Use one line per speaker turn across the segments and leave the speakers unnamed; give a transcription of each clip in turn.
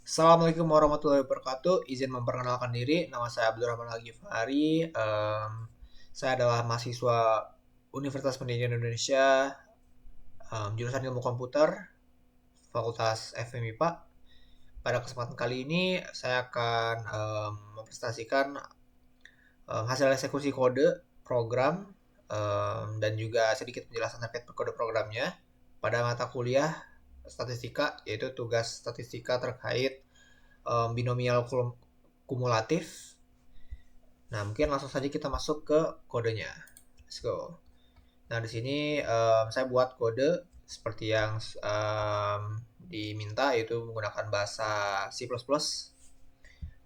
Assalamualaikum warahmatullahi wabarakatuh. Izin memperkenalkan diri, nama saya Abdurrahman Al-Ghifari. Saya adalah mahasiswa Universitas Pendidikan Indonesia, jurusan Ilmu Komputer, Fakultas FMIPA. Pada kesempatan kali ini, saya akan mempresentasikan hasil eksekusi kode program dan juga sedikit penjelasan terkait kode programnya pada mata kuliah statistika, yaitu tugas statistika terkait binomial kumulatif. Nah, mungkin langsung saja kita masuk ke kodenya. Let's go. Nah, di sini saya buat kode seperti yang diminta, yaitu menggunakan bahasa C++.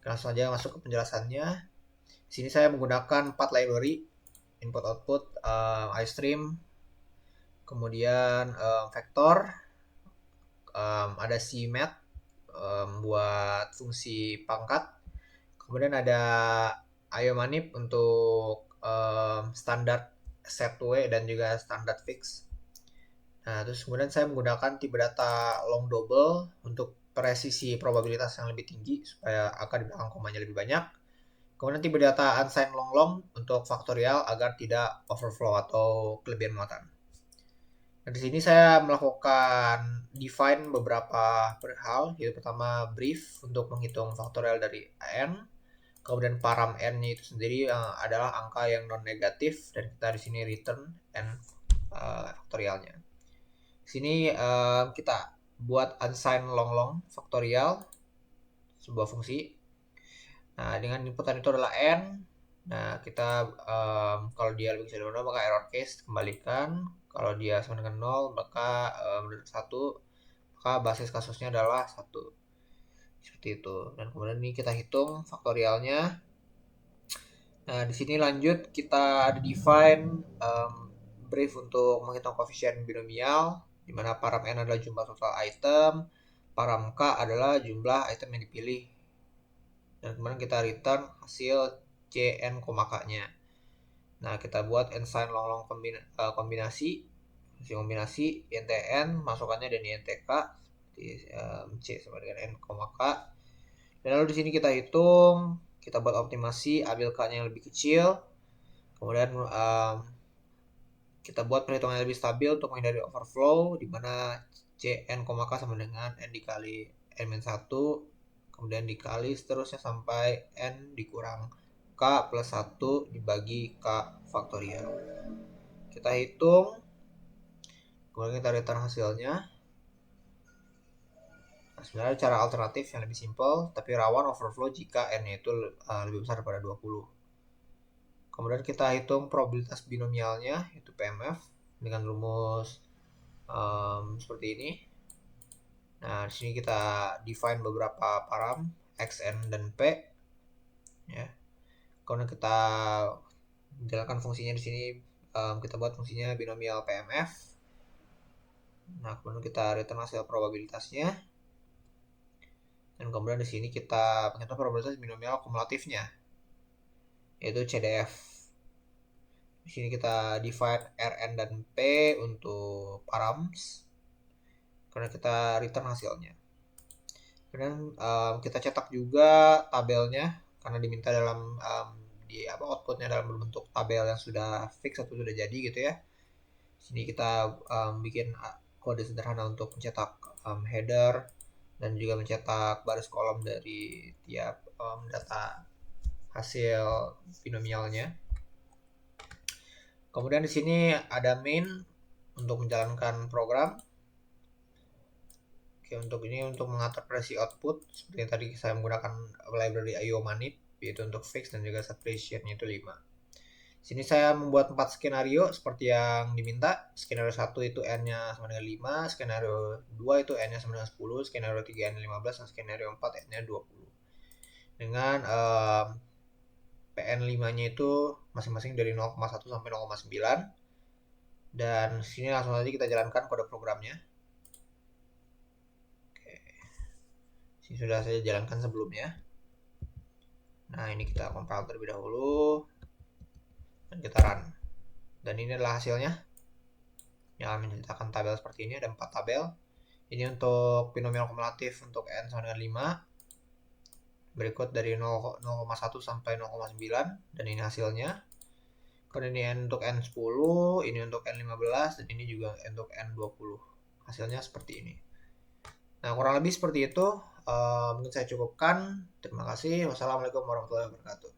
Langsung saja masuk ke penjelasannya. Di sini saya menggunakan 4 library, input output, iStream, kemudian vector, ada CMath buat fungsi pangkat, kemudian ada IOManip untuk standar set way dan juga standar fix. Nah, terus kemudian saya menggunakan tipe data long double untuk presisi probabilitas yang lebih tinggi supaya angka di belakang komanya lebih banyak. Kemudian tipe data unsigned long long untuk faktorial agar tidak overflow atau kelebihan muatan. Nah, di sini saya melakukan define beberapa hal. Yaitu pertama brief untuk menghitung faktorial dari n. Kemudian param n-nya itu sendiri adalah angka yang non negatif dan kita di sini return n faktorialnya. Di sini kita buat unsigned long long faktorial sebuah fungsi. Nah, dengan inputan itu adalah n. Nah, kita kalau dia lebih kecil dari 0 maka error case kembalikan. Kalau dia sama dengan 0 maka 1, maka basis kasusnya adalah 1. Seperti itu. Dan kemudian ini kita hitung faktorialnya. Nah, di sini lanjut kita ada define brief untuk menghitung koefisien binomial, di mana param n adalah jumlah total item, param k adalah jumlah item yang dipilih. Dan kemudian kita return hasil cn, k-nya. Nah, kita buat unsigned long long kombinasi, kombinasi intn masukannya dan intk di c sama dengan n, k. Dan lalu di sini kita hitung, kita buat optimasi, ambil k-nya yang lebih kecil. Kemudian kita buat perhitungan yang lebih stabil untuk menghindari overflow, di mana cn, k sama dengan n dikali n-1, kemudian dikali seterusnya sampai n dikurang k plus 1 dibagi k faktorial. Kita hitung, kemudian kita return hasilnya. Nah, sebenarnya cara alternatif yang lebih simpel, tapi rawan overflow jika n-nya itu lebih besar daripada 20. Kemudian kita hitung probabilitas binomialnya, yaitu PMF, dengan rumus seperti ini. Nah, di sini kita define beberapa param, x, n, dan p. Ya. Kemudian kita jalankan fungsinya di sini, kita buat fungsinya binomial PMF. Nah, kemudian kita return hasil probabilitasnya. Dan kemudian di sini kita menghitung probabilitas binomial kumulatifnya, yaitu CDF. Di sini kita define Rn dan P untuk params. Karena kita return hasilnya. Kemudian kita cetak juga tabelnya karena diminta dalam outputnya dalam bentuk tabel yang sudah fix atau sudah jadi gitu ya. Sini kita bikin kode sederhana untuk mencetak header dan juga mencetak baris kolom dari tiap data hasil binomialnya. Kemudian di sini ada main untuk menjalankan program. Oke, untuk ini untuk mengatur presi output seperti yang tadi saya menggunakan library IOManip, yaitu untuk fix dan juga separation-nya itu 5. Sini saya membuat 4 skenario seperti yang diminta. Skenario 1 itu n-nya sama dengan 5, skenario 2 itu n-nya sama dengan 10, skenario 3 n-nya 15, dan skenario 4 n-nya 20. Dengan PN5-nya itu masing-masing dari 0,1 sampai 0,9. Dan sini langsung saja kita jalankan kode programnya. Oke. Sini sudah saya jalankan sebelumnya. Nah, ini kita compile terlebih dahulu dan kita run. Dan ini adalah hasilnya yang menceritakan tabel seperti ini. Ada 4 tabel. Ini untuk binomial kumulatif untuk n sama dengan berikut dari 0,1 sampai 0,9, dan ini hasilnya. Kemudian ini untuk N10, ini untuk N15, dan ini juga untuk N20. Hasilnya seperti ini. Nah, kurang lebih seperti itu. Mungkin saya cukupkan. Terima kasih. Wassalamualaikum warahmatullahi wabarakatuh.